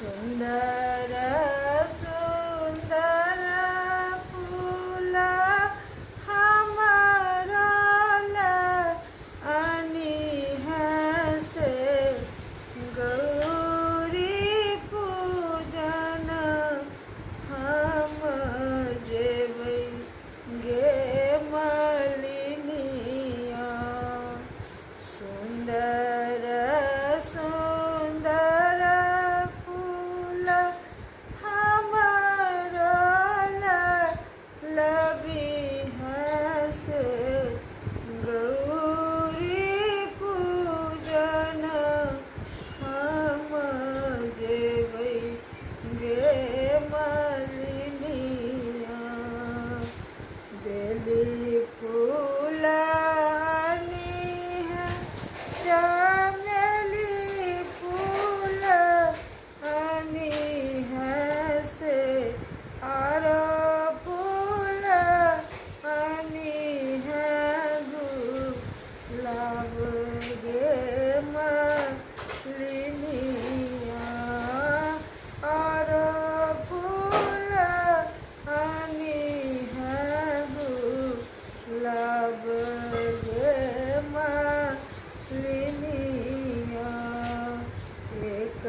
सुंदर सुंदर फूल हमारा लानी है से गौरी पूजन हम जेबै गे मलिनिया। सुंदर सुंदर फूल हमारा लबी है से गौरी पूजन हम जेबै गे मलिनिया। बेली फूलानी है चमेली फूल आनी है से और फूल आनी है गुलाब गे मलिनिया। और फूल आनी है गुलाब गे मलिनिया। एक